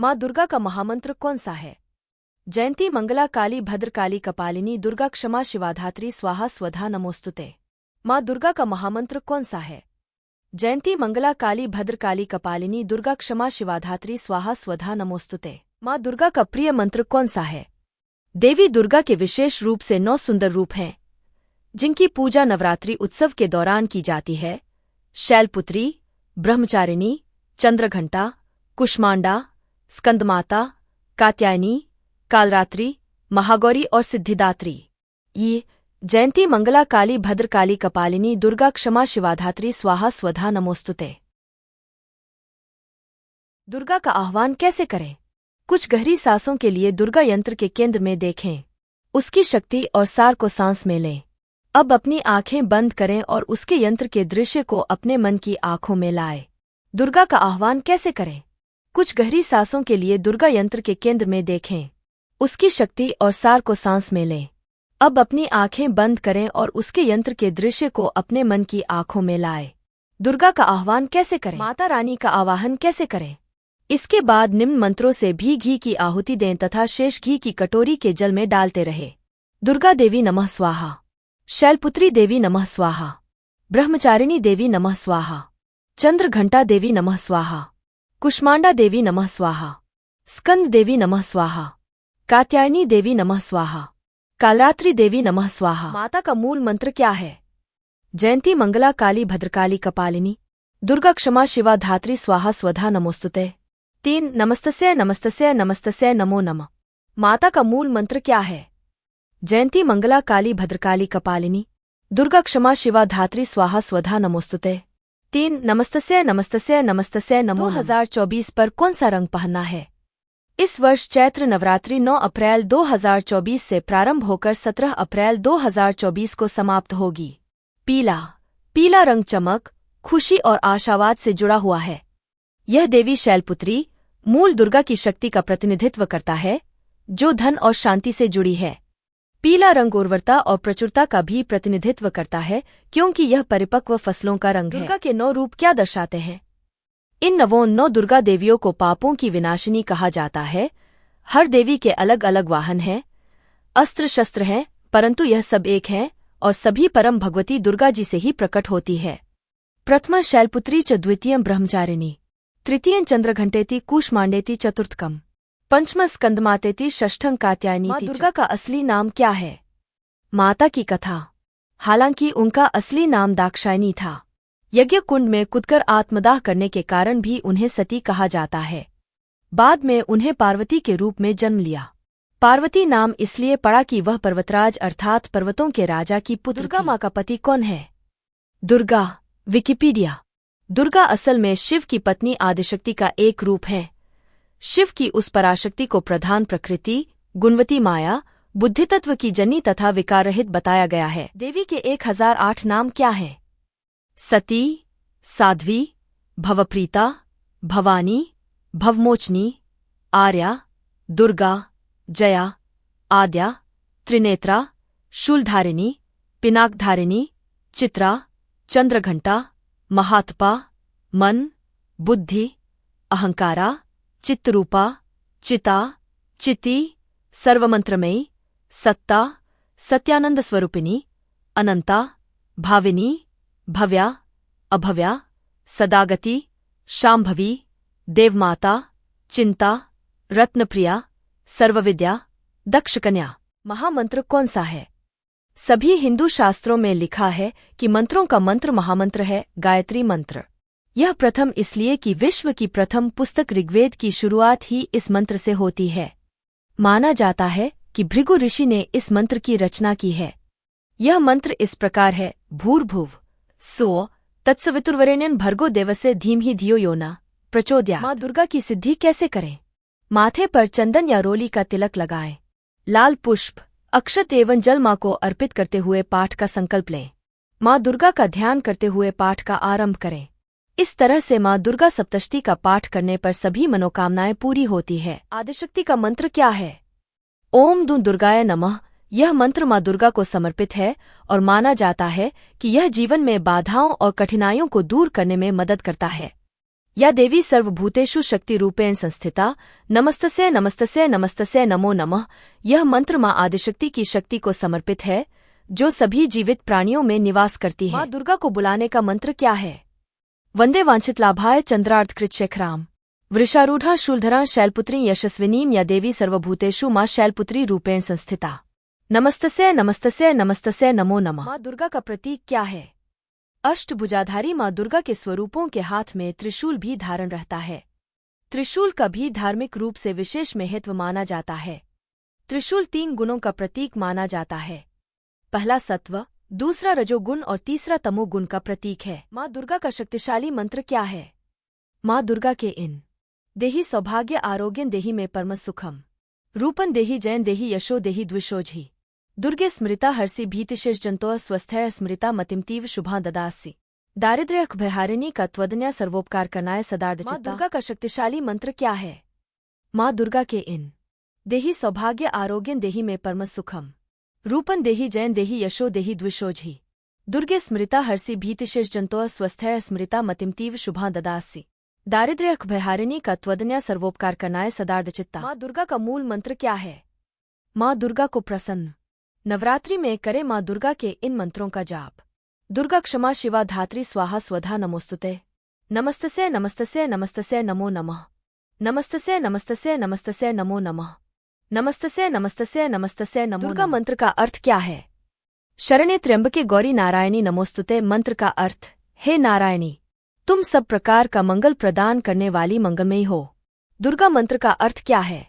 माँ दुर्गा का महामंत्र कौन सा है? जयंती मंगला काली भद्रकाली कपालिनी दुर्गा क्षमा शिवाधात्री स्वाहा स्वधा नमोस्तुते। माँ दुर्गा का महामंत्र कौन सा है? जयंती मंगला काली भद्रकाली कपालिनी दुर्गा क्षमा शिवाधात्री स्वाहा स्वधा नमोस्तुते। माँ दुर्गा का प्रिय मंत्र कौन सा है? देवी दुर्गा के विशेष रूप से 9 सुंदर रूप हैं, जिनकी पूजा नवरात्रि उत्सव के दौरान की जाती है। शैलपुत्री, ब्रह्मचारिणी, चंद्रघंटा, कुष्मांडा, स्कंदमाता, कात्यायनी, कालरात्रि, महागौरी और सिद्धिदात्री। ये जयंती मंगला काली भद्रकाली कपालिनी दुर्गा क्षमा शिवाधात्री स्वाहा स्वधा नमोस्तुते। दुर्गा का आह्वान कैसे करें? कुछ गहरी सांसों के लिए दुर्गा यंत्र के केंद्र में देखें। उसकी शक्ति और सार को सांस में लें। अब अपनी आंखें बंद करें और उसके यंत्र के दृश्य को अपने मन की आंखों में लाएं। दुर्गा का आह्वान कैसे करें? कुछ गहरी सांसों के लिए दुर्गा यंत्र के केंद्र में देखें। उसकी शक्ति और सार को सांस में लें। अब अपनी आंखें बंद करें और उसके यंत्र के दृश्य को अपने मन की आंखों में लाएं। दुर्गा का आह्वान कैसे करें? माता रानी का आवाहन कैसे करें? इसके बाद निम्न मंत्रों से भी घी की आहुति दें तथा शेष घी की कटोरी के जल में डालते रहे। दुर्गा देवी नमः स्वाहा, शैलपुत्री देवी नमः स्वाहा, ब्रह्मचारिणी देवी नमः स्वाहा, चंद्रघंटा देवी नमः स्वाहा, कुष्मांडा देवी नमः स्वाहा, स्कंद देवी नमः स्वाहा, कात्यायनी देवी नमः स्वाहा, कालरात्रि देवी नमः स्वाहा। माता का मूल मंत्र क्या है? जयंती मंगला काली भद्रकाली कपालिनी दुर्गा क्षमा शिवा धात्री स्वाहा स्वधा नमोस्तुते। 3 नमस्तस्य नमस्तस्य नमस्तस्य नमो नमः। माता का मूल मंत्र क्या है? जयंती मंगला काली भद्रकाली कपालिनी दुर्गा क्षमा शिवा धात्री स्वाहा स्वधा नमोस्तुते। 3 नमस्तस्य नमस्तस्य नमस्तस्य नमो। 2024 पर कौन सा रंग पहनना है? इस वर्ष चैत्र नवरात्रि 9 अप्रैल 2024 से प्रारंभ होकर 17 अप्रैल 2024 को समाप्त होगी। पीला रंग चमक, खुशी और आशावाद से जुड़ा हुआ है। यह देवी शैलपुत्री मूल दुर्गा की शक्ति का प्रतिनिधित्व करता है, जो धन और शांति से जुड़ी है। पीला रंग उर्वरता और प्रचुरता का भी प्रतिनिधित्व करता है, क्योंकि यह परिपक्व फसलों का रंग है। दुर्गा के 9 रूप क्या दर्शाते हैं? इन 9 दुर्गा देवियों को पापों की विनाशिनी कहा जाता है। हर देवी के अलग अलग वाहन हैं, अस्त्र शस्त्र हैं, परंतु यह सब एक हैं और सभी परम भगवती दुर्गा जी से ही प्रकट होती है। प्रथम शैलपुत्री च द्वितीयं ब्रह्मचारिणी, तृतीयं चंद्रघंटेति कुष्मांडेति चतुर्थकम्, पंचम स्कंदमातेति षष्ठं कात्यायनी। माँ दुर्गा का असली नाम क्या है? माता की कथा। हालांकि उनका असली नाम दाक्षायणी था। यज्ञ कुंड में कूदकर आत्मदाह करने के कारण भी उन्हें सती कहा जाता है। बाद में उन्हें पार्वती के रूप में जन्म लिया। पार्वती नाम इसलिए पड़ा कि वह पर्वतराज अर्थात पर्वतों के राजा की पुत्र। दुर्गा माँ का पति कौन है? दुर्गा विकिपीडिया। दुर्गा असल में शिव की पत्नी आदिशक्ति का एक रूप है। शिव की उस पराशक्ति को प्रधान प्रकृति, गुणवती माया, बुद्धितत्व की जननी तथा विकाररहित बताया गया है। देवी के 1008 नाम क्या हैं? सती, साध्वी, भवप्रीता, भवानी, भवमोचनी, आर्या, दुर्गा, जया, आद्या, त्रिनेत्रा, शूलधारिणी, पिनाकधारिणी, चित्रा, चंद्रघंटा, महात्पा, मन, बुद्धि, अहंकारा, चित्तरूपा, चिता, चिति, सर्वमंत्रमयी, सत्ता, सत्यानंद स्वरूपिणी, अनंता, भाविनी, भव्या, अभव्या, सदागति, शांभवी, देवमाता, चिंता, रत्नप्रिया, सर्वविद्या, दक्षकन्या। महामंत्र कौन सा है? सभी हिंदू शास्त्रों में लिखा है कि मंत्रों का मंत्र महामंत्र है गायत्री मंत्र। यह प्रथम इसलिए कि विश्व की प्रथम पुस्तक ऋग्वेद की शुरुआत ही इस मंत्र से होती है। माना जाता है कि भृगु ऋषि ने इस मंत्र की रचना की है। यह मंत्र इस प्रकार है: भूर्भुव सो तत्सवितुर्वरेण्यं भर्गो देवस्य धीमहि धियो यो न प्रचोदयात्। माँ दुर्गा की सिद्धि कैसे करें? माथे पर चंदन या रोली का तिलक लगाएं। लाल पुष्प, अक्षत एवं जल माँ को अर्पित करते हुए पाठ का संकल्प लें। माँ दुर्गा का ध्यान करते हुए पाठ का आरंभ करें। इस तरह से माँ दुर्गा सप्तशती का पाठ करने पर सभी मनोकामनाएं पूरी होती है। आदिशक्ति का मंत्र क्या है? ओम दु दुर्गाय नमः। यह मंत्र माँ दुर्गा को समर्पित है और माना जाता है कि यह जीवन में बाधाओं और कठिनाइयों को दूर करने में मदद करता है। या देवी सर्वभूतेषु शक्ति रूपेण संस्थिता नमस्तस्यै नमस्तस्यै नमस्तस्यै नमो नमः। यह मंत्र माँ आदिशक्ति की शक्ति को समर्पित है जो सभी जीवित प्राणियों में निवास करती है। माँ दुर्गा को बुलाने का मंत्र क्या है? वंदे वांछित लाभाय चंद्रार्धकृत शेखराम वृषारूढ़ा शूलधरा शैलपुत्री यशस्विनीम या देवी सर्वभूतेषु माँ शैलपुत्री रूपेण संस्थिता नमस्तस्यै नमस्तस्यै नमस्तस्यै नमो नमः। माँ दुर्गा का प्रतीक क्या है? अष्टभुजाधारी माँ दुर्गा के स्वरूपों के हाथ में त्रिशूल भी धारण रहता है। त्रिशूल का भी धार्मिक रूप से विशेष महत्व माना जाता है। त्रिशूल 3 गुणों का प्रतीक माना जाता है। पहला सत्व, दूसरा रजोगुण और तीसरा तमोगुण का प्रतीक है। माँ दुर्गा का शक्तिशाली मंत्र क्या है? माँ दुर्गा के इन देहि सौभाग्य आरोग्यं देहि में परम सुखम रूपन देहि जैन देहि यशो देहि द्विषोझि दुर्गे स्मृता हर्षि भीतिशेष जंतो स्वस्थय स्मृता मतिमतीव शुभा ददासी दारिद्र्य भयहारिणी का त्वदन्या सर्वोपकार करनाय सदार्दचित्ता। माँ दुर्गा का शक्तिशाली मंत्र क्या है? माँ दुर्गा के इन देहि सौभाग्य आरोग्यं देहि में परम सुखम रूपन देहि जैन देहि यशो देहि द्विषोझि दुर्गे स्मृता हर्षि भीतिशेष जंतो स्वस्थय स्मृता मतिमतीव शुभा ददासी दारिद्र्य भयहारिणी का त्वदन्या सर्वोपकार करनाय सदार्दचित्ता। माँ दुर्गा का मूल मंत्र क्या है? माँ दुर्गा को प्रसन्न नवरात्रि में करे माँ दुर्गा के इन मंत्रों का जाप। दुर्गा क्षमा शिवा धात्री स्वाहा स्वधा नमोस्तुते नमस्तस्यै नमस्तस्यै नमस्तस्यै नमो नमः नमस्तस्यै नमस्तस्यै नमस्तस्यै नमो नमः नमस्तस्यै नमस्तस्यै नमस्तस्यै नमो। दुर्गा मंत्र का अर्थ क्या है? शरण्ये त्र्यंबके गौरी नारायणी नमोस्तुते। मंत्र का अर्थ, हे नारायणी तुम सब प्रकार का मंगल प्रदान करने वाली मंगलमयी हो। दुर्गा मंत्र का अर्थ क्या है?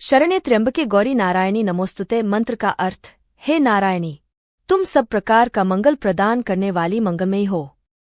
शरण्ये त्र्यंबके गौरी नारायणी नमोस्तुते। मंत्र का अर्थ, हे नारायणी तुम सब प्रकार का मंगल प्रदान करने वाली मंगलमयी हो।